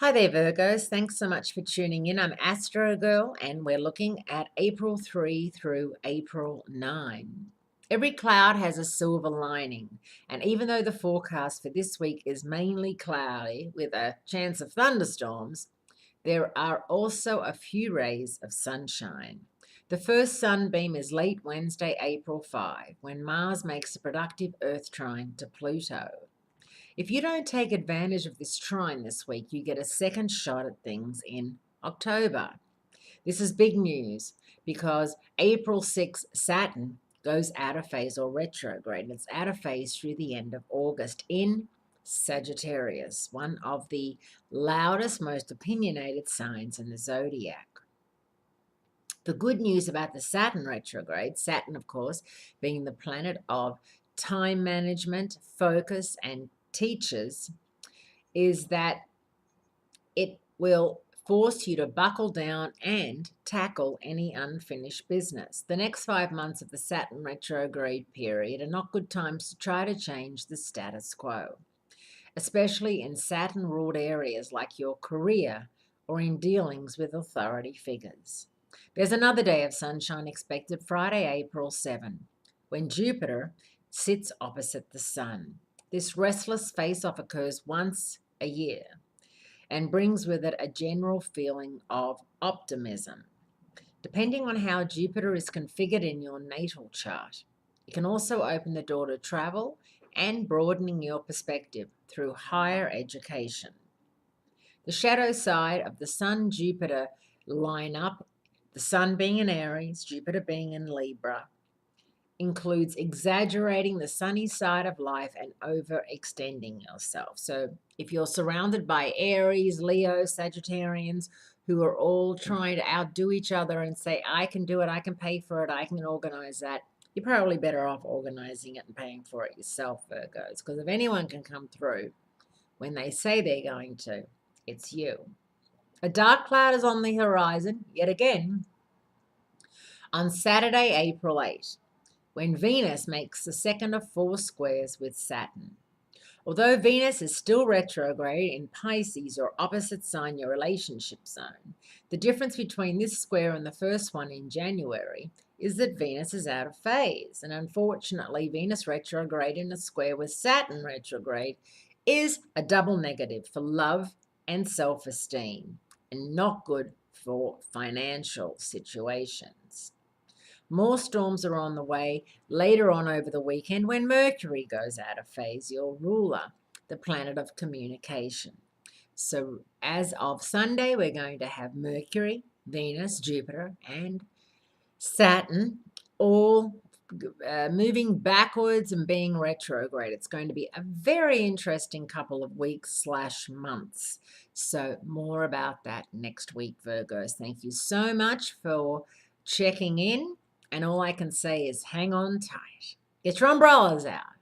Hi there, Virgos. Thanks so much for tuning in. I'm Astrogirl, and we're looking at April 3 through April 9. Every cloud has a silver lining, and even though the forecast for this week is mainly cloudy with a chance of thunderstorms, there are also a few rays of sunshine. The first sunbeam is late Wednesday, April 5, when Mars makes a productive Earth trine to Pluto. If you don't take advantage of this trine this week, you get a second shot at things in October. This is big news because April 6th, Saturn goes out of phase or retrograde. It's out of phase through the end of August in Sagittarius, one of the loudest, most opinionated signs in the zodiac. The good news about the Saturn retrograde, Saturn, of course, being the planet of time management, focus, and teachers, is that it will force you to buckle down and tackle any unfinished business. The next 5 months of the Saturn retrograde period are not good times to try to change the status quo, especially in Saturn ruled areas like your career or in dealings with authority figures. There's another day of sunshine expected Friday, April 7, when Jupiter sits opposite the Sun. This restless face-off occurs once a year and brings with it a general feeling of optimism. Depending on how Jupiter is configured in your natal chart, it can also open the door to travel and broadening your perspective through higher education. The shadow side of the Sun-Jupiter lineup, the Sun being in Aries, Jupiter being in Libra, includes exaggerating the sunny side of life and overextending yourself. So if you're surrounded by Aries, Leo, Sagittarians who are all trying to outdo each other and say, I can do it, I can pay for it, I can organize that, you're probably better off organizing it and paying for it yourself, Virgos, because if anyone can come through when they say they're going to, it's you. A dark cloud is on the horizon, yet again, on Saturday, April 8, when Venus makes the second of 4 squares with Saturn. Although Venus is still retrograde in Pisces, or opposite sign, your relationship zone, the difference between this square and the first one in January is that Venus is out of phase. And unfortunately, Venus retrograde in a square with Saturn retrograde is a double negative for love and self-esteem, and not good for financial situations. More storms are on the way later on over the weekend when Mercury goes out of phase, your ruler, the planet of communication. So as of Sunday, we're going to have Mercury, Venus, Jupiter, and Saturn all moving backwards and being retrograde. It's going to be a very interesting couple of weeks / months. So more about that next week, Virgos. Thank you so much for checking in. And all I can say is hang on tight. Get your umbrellas out.